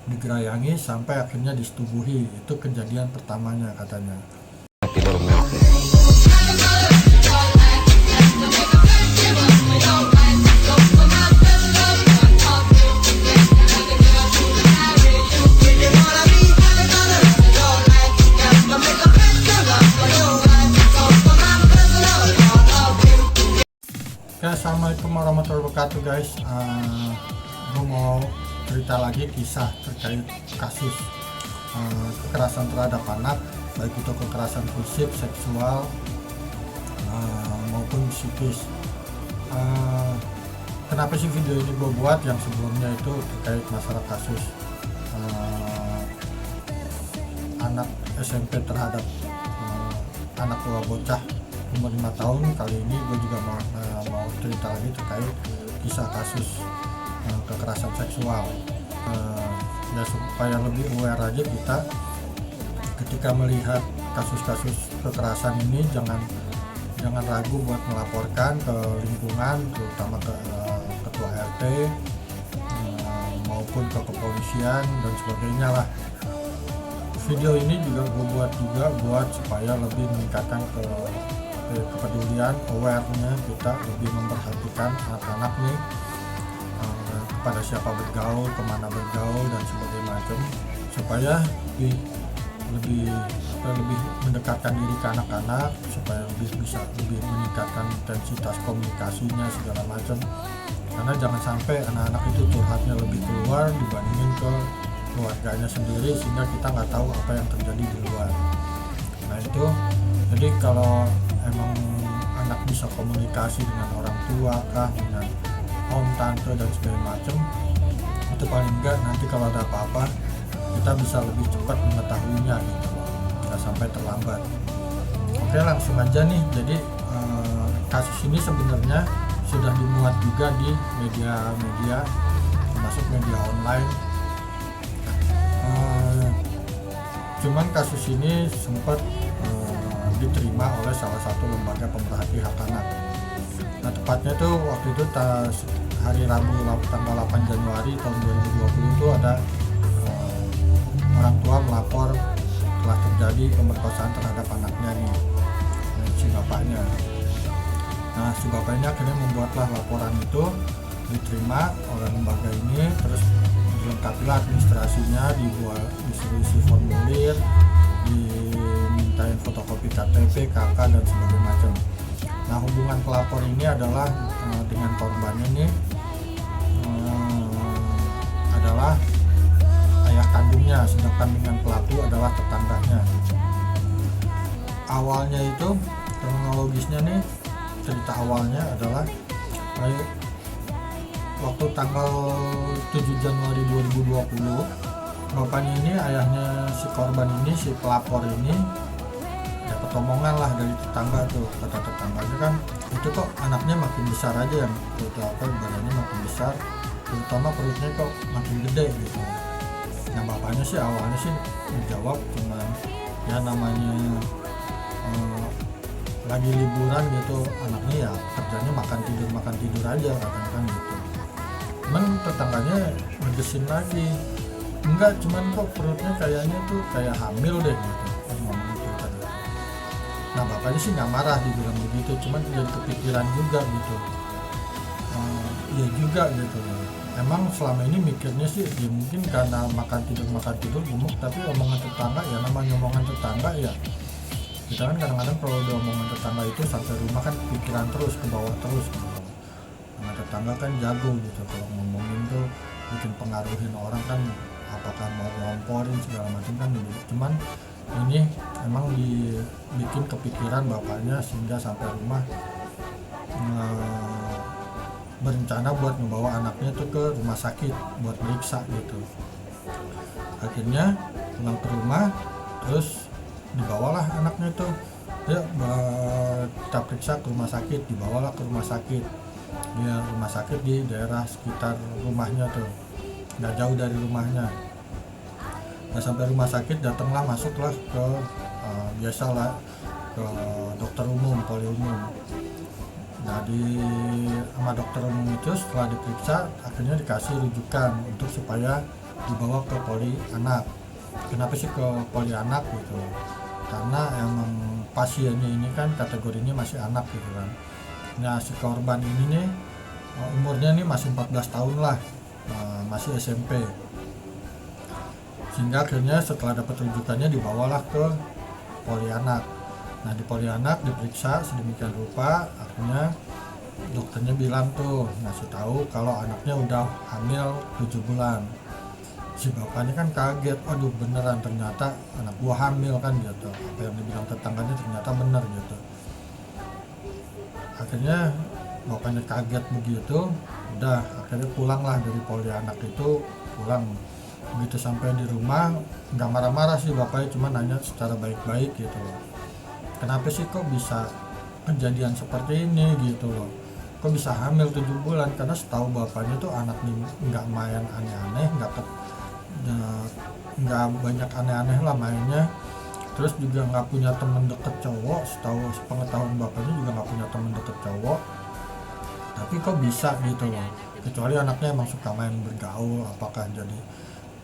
digerayangi sampai akhirnya disetubuhi. Itu kejadian pertamanya katanya. Oke, assalamualaikum warahmatullahi wabarakatuh guys. Gue mau cerita lagi kisah terkait kasus kekerasan terhadap anak, baik itu kekerasan fisik, seksual maupun psikis. Kenapa sih video ini gue buat? Yang sebelumnya itu terkait masalah kasus anak SMP terhadap anak tua bocah umur 5 tahun. Kali ini gue juga mau cerita lagi terkait kisah kasus kekerasan seksual. Ya supaya lebih aware aja kita ketika melihat kasus-kasus kekerasan ini, jangan ragu buat melaporkan ke lingkungan, terutama ke ketua RT maupun ke kepolisian dan sebagainya lah. Video ini juga gue buat supaya lebih meningkatkan kepedulian, aware-nya, kita lebih memperhatikan anak-anak nih, kepada siapa bergaul, kemana bergaul dan sebagainya macam, supaya lebih mendekatkan diri ke anak-anak, supaya bisa lebih meningkatkan intensitas komunikasinya segala macam. Karena jangan sampai anak-anak itu curhatnya lebih keluar dibandingin ke keluarganya sendiri, sehingga kita nggak tahu apa yang terjadi di luar. Nah itu, jadi kalau emang anak bisa komunikasi dengan orang tua kah, dengan om, tante dan segala macam, itu paling enggak nanti kalau ada apa-apa kita bisa lebih cepat mengetahuinya gitu, nggak sampai terlambat. Oke, langsung aja nih. Jadi kasus ini sebenarnya sudah dimuat juga di media-media, termasuk media online. Cuman kasus ini sempat diterima oleh salah satu lembaga pemerhati hak anak. Nah tepatnya tuh waktu itu hari Rabu tanggal 8 Januari tahun 2020 itu ada orang tua melapor telah terjadi pemerkosaan terhadap anaknya nih, si bapaknya. Nah si bapaknya akhirnya membuatlah laporan itu, diterima oleh lembaga ini, terus dilengkapilah administrasinya, disuruh isi formulir, dimintain fotokopi KTP, KK dan sebagainya macam. Nah hubungan pelapor ini adalah dengan korbannya nih adalah ayah kandungnya, sedangkan dengan pelaku adalah tetangganya. Awalnya itu kronologisnya nih, cerita awalnya adalah waktu tanggal 7 Januari 2020, bapaknya ini, ayahnya si korban ini, si pelapor ini dapat omongan lah dari tetangga tuh. Kata tetangganya kan, itu kok anaknya makin besar aja, yang badannya makin besar, terutama perutnya kok makin gede gitu. Nah bapaknya sih awalnya sih menjawab cuman ya namanya lagi liburan gitu, anaknya ya kerjanya makan tidur aja katanya kan gitu. Cuman tetangganya ngedesin lagi, enggak, cuman kok perutnya kayaknya tuh kayak hamil deh gitu, ngomong gitu tadi. Nah bapaknya sih nggak marah dibilang begitu, cuman jadi kepikiran juga gitu. Ya juga gitu. Emang selama ini mikirnya sih ya mungkin karena makan tidur gemuk, tapi omongan tetangga ya namanya omongan tetangga ya. Kita kan kadang-kadang kalau udah omongan tetangga itu sampai rumah kan pikiran terus ke bawah terus gitu. Nah, tetangga kan jago gitu kalau ngomongin tuh, bikin pengaruhin orang kan, apakah mau ngomporin segala macam kan gitu. Cuman ini emang dibikin kepikiran bapaknya sehingga sampai rumah berencana buat membawa anaknya tuh ke rumah sakit buat periksa gitu. Akhirnya pulang ke rumah, terus dibawalah anaknya tuh, ya kita periksa ke rumah sakit, dibawalah ke rumah sakit. Dia rumah sakit di daerah sekitar rumahnya tuh, nggak jauh dari rumahnya. Nah sampai rumah sakit masuklah ke biasalah ke dokter umum, poli umum. Nah sama dokter umum itu setelah diperiksa akhirnya dikasih rujukan untuk supaya dibawa ke poli anak. Kenapa sih ke poli anak gitu? Karena emang pasiennya ini kan kategorinya masih anak gitu kan. Nah si korban ini nih umurnya nih masih 14 tahun lah, masih SMP. Sehingga akhirnya setelah dapat rujukannya dibawalah ke poli anak. Nah di poli anak diperiksa sedemikian rupa, akhirnya dokternya bilang tuh, ngasih tahu kalau anaknya udah hamil 7 bulan. Si bapaknya kan kaget, aduh beneran ternyata anak gua hamil kan gitu. Apa yang dibilang tetangganya ternyata bener gitu. Akhirnya bapaknya kaget begitu, udah akhirnya pulanglah dari poli anak itu, pulang. Begitu sampai di rumah nggak marah-marah sih bapaknya, cuma nanya secara baik-baik gitu loh. Kenapa sih kok bisa kejadian seperti ini gitu loh, kok bisa hamil 7 bulan? Karena setahu bapaknya tuh anak nih nggak main aneh-aneh, nggak banyak aneh-aneh lah mainnya, terus juga nggak punya temen deket cowok. Setahu pengetahuan bapaknya juga nggak punya temen deket cowok, tapi kok bisa gitu loh. Kecuali anaknya emang suka main bergaul, apakah jadi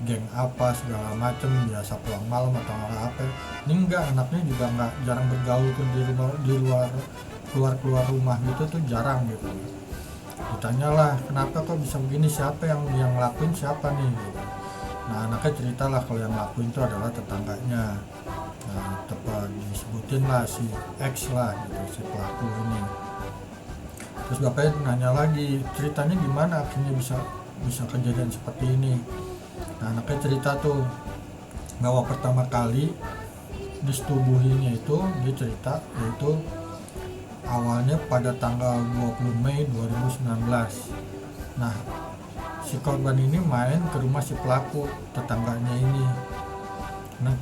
geng apa segala macem, biasa pulang malam atau apa. Ini enggak, anaknya juga nggak, jarang bergaul pun di luar keluar rumah gitu tuh jarang gitu. Ditanyalah kenapa kok bisa begini, siapa yang ngelakuin, siapa nih gitu. Nah anaknya ceritalah kalau yang ngelakuin itu adalah tetangganya. Nah tepat disebutin lah si X lah gitu, si pelaku ini. Terus bapaknya nanya lagi, ceritanya gimana akhirnya bisa kejadian seperti ini. Nah anaknya cerita tuh bahwa pertama kali disetubuhinya itu, dia cerita yaitu awalnya pada tanggal 20 Mei 2019. Nah si korban ini main ke rumah si pelaku, tetangganya ini. Nah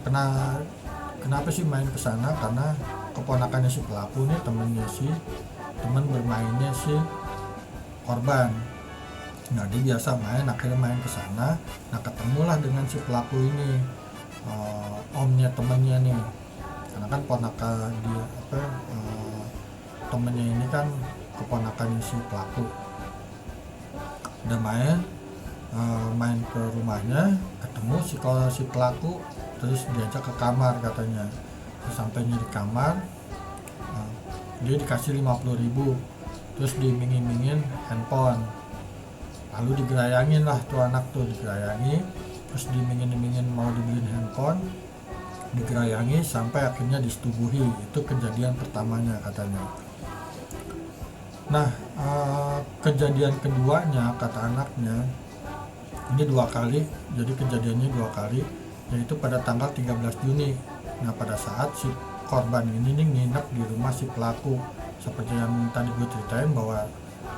kenapa sih main ke sana? Karena keponakannya si pelaku nih, teman bermainnya si korban. Nah dia biasa main, akhirnya main ke sana. Nah ketemulah dengan si pelaku ini, omnya temennya nih. Karena kan ponakan dia temennya ini kan keponakannya si pelaku. Udah main ke rumahnya, ketemu si pelaku, terus diajak ke kamar katanya. Terus sampainya di kamar, dia dikasih 50.000, terus diiming-imingin handphone. Lalu digerayangin lah tuh anak tuh, digerayangi, terus diimingin-imingin mau dibeliin handphone, digerayangi sampai akhirnya disetubuhi. Itu kejadian pertamanya katanya. Nah kejadian keduanya kata anaknya ini 2 kali, jadi kejadiannya 2 kali, yaitu pada tanggal 13 Juni. Nah pada saat si korban ini nih nginep di rumah si pelaku, seperti yang tadi gue ceritain bahwa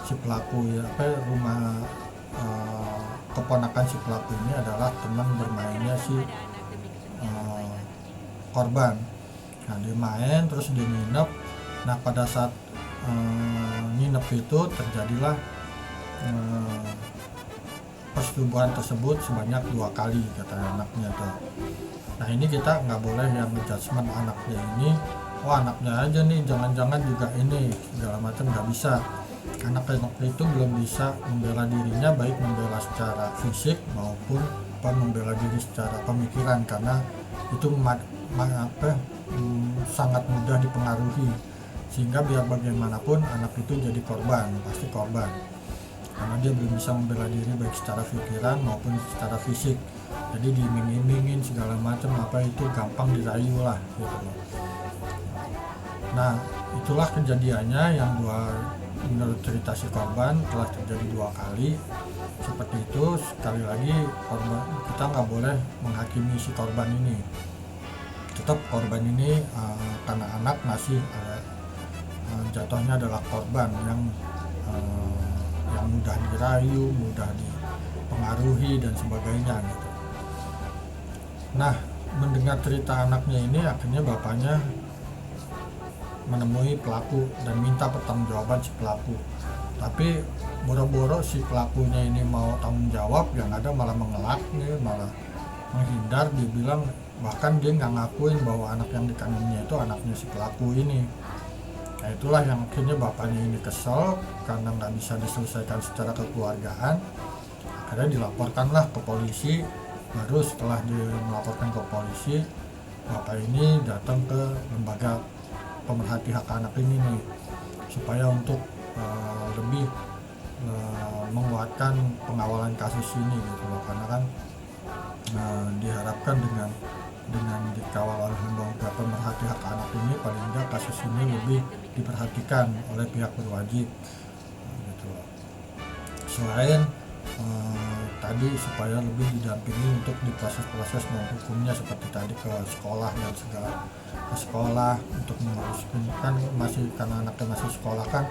si pelaku rumah keponakan si pelaku ini adalah teman bermainnya si korban. Nah dia main terus dia nginep. Nah pada saat nginep itu terjadilah persetubuhan tersebut sebanyak 2 kali kata anaknya tuh. Nah ini kita nggak boleh yang ngejudgement anaknya ini, anaknya aja nih, jangan-jangan juga ini segala macam, nggak bisa. Anak-anak itu belum bisa membela dirinya, baik membela secara fisik maupun membela diri secara pemikiran, karena itu sangat mudah dipengaruhi, sehingga biar bagaimanapun anak itu jadi korban, pasti korban, karena dia belum bisa membela diri baik secara pikiran maupun secara fisik. Jadi diiming-imingin segala macam itu gampang dirayu lah gitu loh. Nah itulah kejadiannya yang menurut cerita si korban telah terjadi 2 kali seperti itu. Sekali lagi kita nggak boleh menghakimi si korban ini. Tetap korban ini karena anak masih jatuhnya adalah korban yang mudah dirayu, mudah dipengaruhi dan sebagainya gitu. Nah mendengar cerita anaknya ini, akhirnya bapaknya menemui pelaku dan minta pertanggungjawaban si pelaku. Tapi boro-boro si pelakunya ini mau tanggung jawab, yang ada malah mengelak nih, malah menghindar. Dia bilang bahkan dia nggak ngakuin bahwa anak yang dikandungnya itu anaknya si pelaku ini. Nah itulah yang akhirnya bapaknya ini kesel karena nggak bisa diselesaikan secara kekeluargaan. Akhirnya dilaporkanlah ke polisi baru setelah dia melaporkan ke polisi, bapak ini datang ke lembaga pemerhati hak anak ini nih, supaya untuk lebih menguatkan pengawalan kasus ini gitu loh, karena kan diharapkan dengan dikawal oleh lembaga pemerhati hak anak ini, paling enggak kasus ini lebih diperhatikan oleh pihak berwajib gitu loh. Selain tadi supaya lebih didampingi untuk di proses-proses non hukumnya, seperti tadi ke sekolah dan segala, ke sekolah untuk mengurus kan masih, karena anaknya masih sekolah kan,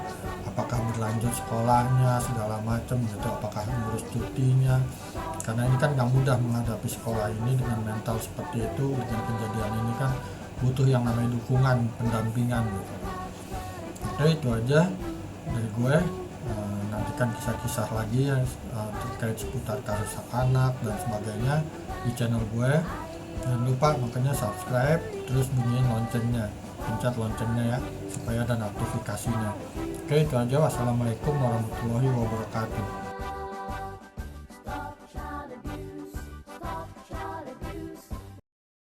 apakah berlanjut sekolahnya segala macam gitu, apakah mengurus cutinya, karena ini kan nggak mudah menghadapi sekolah ini dengan mental seperti itu. Dengan kejadian ini kan butuh yang namanya dukungan, pendampingan gitu. Oke, itu aja dari gue. Nantikan kisah-kisah lagi yang terkait seputar kasus hak anak dan sebagainya di channel gue. Jangan lupa makanya subscribe, terus bunyiin loncengnya, pencet loncengnya ya, supaya ada notifikasinya. Oke, itu aja. Wassalamualaikum warahmatullahi wabarakatuh.